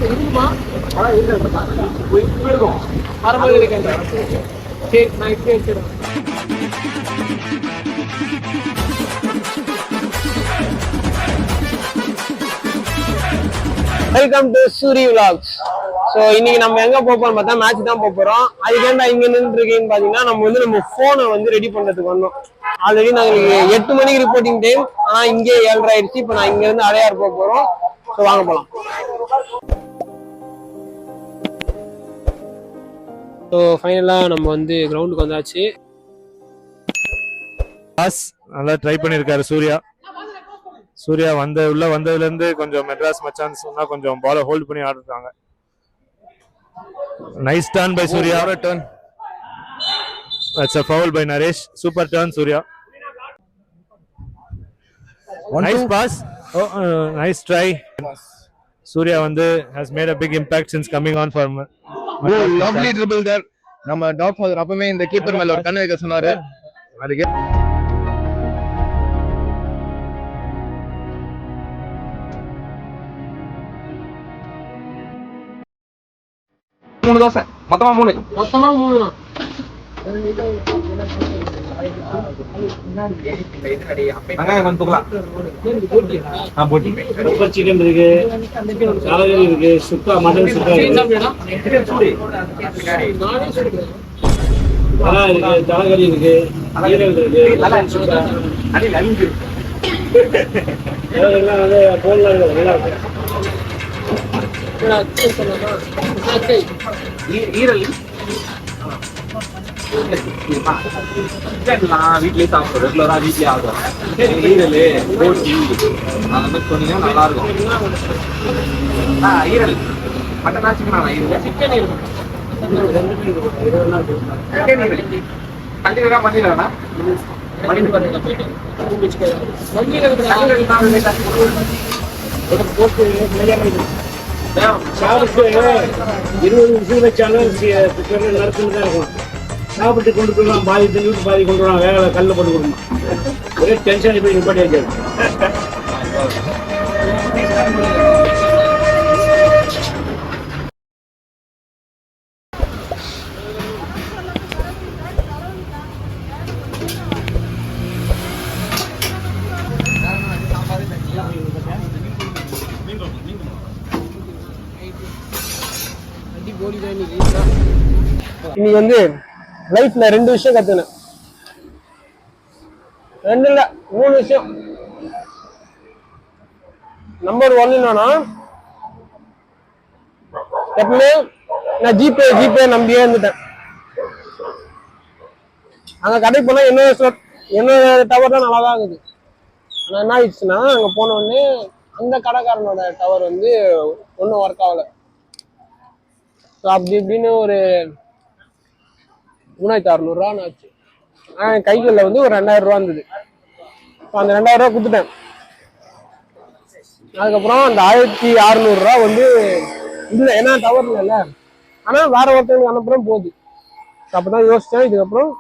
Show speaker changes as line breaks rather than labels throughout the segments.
இருக்குமா? இருக்கும். வரும்போது இருக்கேன். சரி, நான் இப்படி வச்சிடுறேன். Welcome to Suri vlogs. So இன்னைக்கு நம்ம எங்க போறோம் பார்த்தா மேட்ச் தான் போறோம். அதுக்கேண்டா இங்க நின்று இருக்கேன்னு பாத்தீங்கன்னா நம்ம போனை ரெடி பண்றதுக்கு வந்தோம். ஆல்ரெடி நாங்களுக்கு 8 மணிக்கு ரிப்போர்ட்டிங் டைம், ஆனா இங்கே 7:30 ஆயிடுச்சு. இப்போ நான் இங்க இருந்து அடையார் போறோம். ஸோ வாங்க போலாம். ஸோ ஃபைனலா நம்ம கிரவுண்டுக்கு வந்தாச்சு.
நல்லா ட்ரை பண்ணிருக்காரு சூர்யா உள்ள வந்ததுல இருந்து கொஞ்சம் மெட்ராஸ் மச்சான் சொன்னா கொஞ்சம் பாலை ஹோல்ட் பண்ணி ஆடுறாங்க. Nice turn by Surya. Turn. That's a foul by Naresh. Super turn Surya. Nice pass. Oh, nice try. Surya has made a big impact since coming on for.
Oh, lovely dribble there. நம்ம top father அப்பவே இந்த keeper மேல ஒரு கண்ணு வைக்க சொன்னாரு. அதுக்கு 3 தோசை மொத்தமா 3 வெங்காயம் தூக்கலாம்.
சிக்கன் இருக்கு, தலைகறி இருக்கு, சுக்கா மட்டன் சுக்கா இருக்கு, தலைகறி இருக்கு, ஈரல் இருக்கு, சுக்கா எல்லாம் போடலாம். நல்லா இருக்கு.
ஈரல் வீட்லயே சாப்பிடுவோம், ரெகுலரா வீட்லயே ஆகும். ஈரல் போட்டி அந்த மாதிரி சொன்னீங்கன்னா நல்லா இருக்கும். ஈரல் மட்டனா சிக்கனா? சிக்கன் ஈரல் கண்டிப்பா பண்ணிடலாம்.
சாப்பிட்டு 20 நிமிஷம் வச்சாலும் நடத்துன்னு தான் இருக்கும். சாப்பிட்டு கொண்டு போயிடலாம், பாதி தண்ணி பாதி கொண்டு வரலாம். வேலை கல்ல போட்டு கொடுமா, ஒரே டென்ஷன் போய் நிப்பாட்டி வைக்காது.
இன்னைக்கு லைஃப்ல 2 விஷயம் கத்துனேன். 2 இல்ல 3 விஷயம். நம்பர் 1 என்னன்னா, எப்பவுமே நான் ஜிபே நம்பியே இருந்துட்டேன். அங்க கடைக்கு போனா என்னோட டவர் தான் நல்லா தான் இருக்குது. ஆனா என்ன ஆயிடுச்சுன்னா, அங்க போன உடனே அந்த கடைக்காரனோட டவர் ஒன்றும் ஒர்க் ஆகல. அப்படி இப்படின்னு ஒரு 3600 ரூபா ஆச்சு. கைகளில் ஒரு 2000 ரூபா இருந்தது. அந்த 2000 ரூபா கொடுத்துட்டேன். அதுக்கப்புறம் அந்த 1600 ரூபா இல்லை, ஏன்னா டவர் இல்லைல்ல. ஆனால் வேற ஒருத்தவங்களுக்கு அனுப்புறோம் போகுது. அப்பதான் யோசிச்சேன், இதுக்கப்புறம்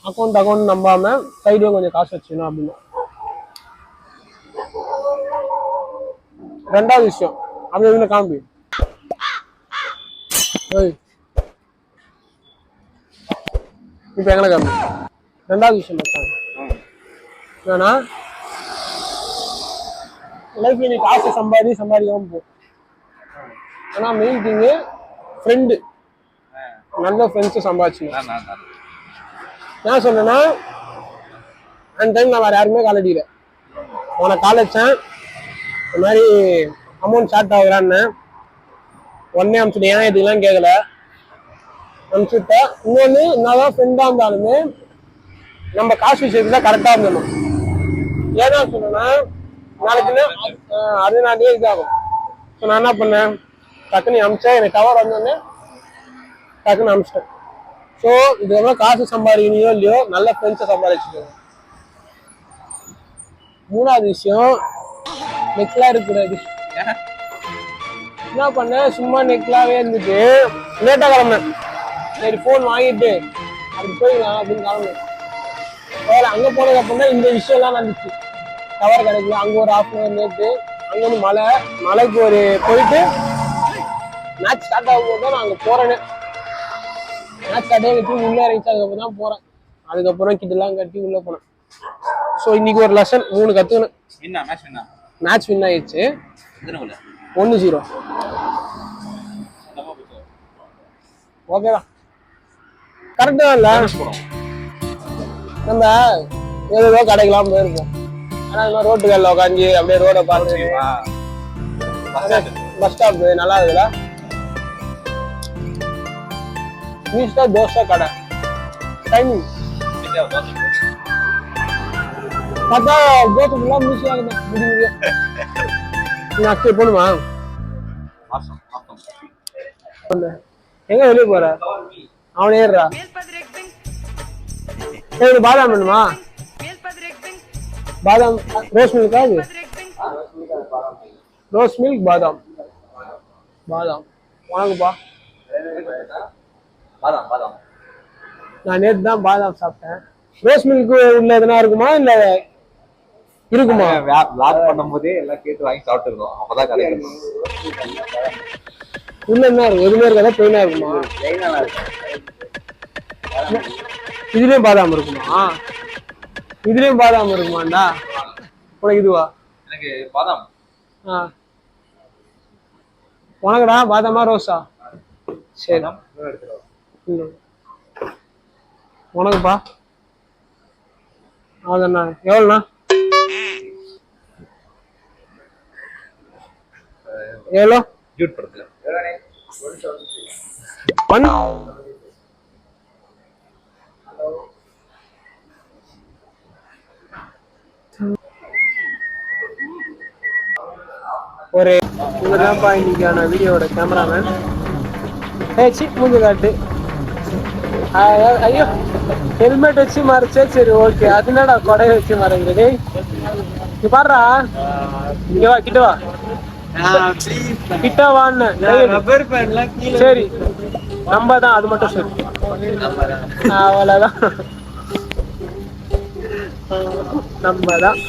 அக்கௌண்ட் நம்பாம சைடும் கொஞ்சம் காசு வச்சுக்கணும் அப்படின்னு. 2வது விஷயம் அப்படி காம்பி. இப்ப எங்களை காம்பி. 2வது விஷயம் என்னன்னா, லைஃப்ல நீ காசு சம்பாதிக்காம போ. ஆனா மெயின் திங்கு ஃப்ரெண்டு, நல்ல ஃப்ரெண்ட்ஸும் சம்பாதிச்சுங்க. நான் சொன்னேன்னா, அந்த டைம் நான் வேற யாருமே கால் அடிக்கல. உன கால் வச்சேன், இந்த மாதிரி அமௌண்ட் ஷார்ட் ஆகுறான்னு உடனே அனுப்பிச்சுட்டு, ஏன் இதுக்கெல்லாம் கேட்கல, அனுப்பிச்சுட்டேன். இன்னொன்று, என்னதான் ஃப்ரெண்டாக இருந்தாலுமே நம்ம காசு விஷயத்துல கரெக்டாக இருந்தணும். ஏன்னா சொன்னேன்னா, நாளைக்குன்னு அதனாலேயே இதாகும். ஸோ நான் என்ன பண்ணேன், டக்குன்னு அனுப்பிச்சேன். எனக்கு டவர் வந்தோடனே டக்குன்னு அனுப்பிச்சிட்டேன். ஸோ இதுக்கப்புறம் காசு சம்பாதிக்கணும் இல்லையோ, நல்ல ஃப்ரெண்ட்ஸை சம்பாதிச்சுக்கோங்க. 3வது விஷயம், நெக்லாம் இருக்கக்கூடாது. என்ன பண்ண, சும்மா நெக்லாவே இருந்துட்டு லேட்டா கிளம்புனேன். சரி போன் வாங்கிட்டு அதுக்கு போயிடலாம் அப்படின்னு கிளம்புனேன். அங்க போனதுக்கு அப்புறம் தான் இந்த விஷயம் எல்லாம் நடந்துச்சு. டவர் கிடைக்கல, அங்க ஒரு 1/2 hour லேட்டு, அங்க வந்து மலைக்கு ஒரு போயிட்டு மேட்ச் ஸ்டார்ட் ஆகும்போது தான் நான் அங்க போறேன்னு. மேட்ச் ஸ்டார்ட் ஆகி உள்ள இறங்கிச்சு, அதுக்கப்புறம் தான் போறேன். அதுக்கப்புறம் கிட்டலாம் கட்டி உள்ள போனேன். ஸோ இன்னைக்கு ஒரு லெசன் 3 கத்துக்கணும். மேட்ச் வின் ஆயிடுச்சு 1-0. ஓகேதான், கரெக்டா இல்ல? நம்ம ஏதோ கடைக்கெல்லாம் போயிருப்போம், ஆனா இந்த மாதிரி ரோட்டு கடையில் உட்காந்து அப்படியே ரோட பார்த்து பஸ் ஸ்டாப் நல்லா இருக்குல்ல. மீஸ்டா தோசை கடை டைமிங் பார்த்தா தோசை ஃபுல்லா மீசியா இருக்குது முடியும். நீ அக்சை போகணுமா? எங்க வெளியே போற? அவன் ஏறுறா. பாதாம் வேணுமா? பாதாம் ரோஸ் மில்கா? இது ரோஸ் மில்க் பாதாம். பாதாம் வாங்குப்பா. நான் நேற்று தான் பாதாம் சாப்பிட்டேன். ரோஸ் மில்க் உள்ள எதுனா இருக்குமா இல்ல இருக்குமா?
லாக் பண்ணும்போதே எல்லாம் கேட்டு வாங்கி சாப்பிட்டுருக்கோம், அப்பதான் கிடைக்கும்.
உள்ள என்ன இருக்கும்? எதுவுமே இருக்காதா? பெயினா இருக்குமா? இதுலயும் பாதாம் இருக்குமா? இதுலயும் பாதாம் இருக்குமாண்டா உனக்கு? இதுவா
எனக்கு பாதாம்.
உனக்குடா பாதாமா ரோஸா? சரி உனக்குப்பா. அவ்வளோண்ணா. எவ்வளோண்ணா? எவ்வளோ?
ஜூட் படத்துல
ஒரு இவதான்ப்பா இன்னைக்கான வீடியோட கேமராமேன். சீட் மூஞ்சி காட்டு. ஐயோ ஹெல்மெட் வச்சு மறைச்சே. சரி ஓகே, அதுனாடா கொடை வச்சு மறைங்கிறது. நீ பாடுறா, இங்க வா, கிட்ட வா, கிட்ட வான்னு. சரி நம்ம தான், அது மட்டும் சரி. அவ்வளவுதான், நம்ம தான்.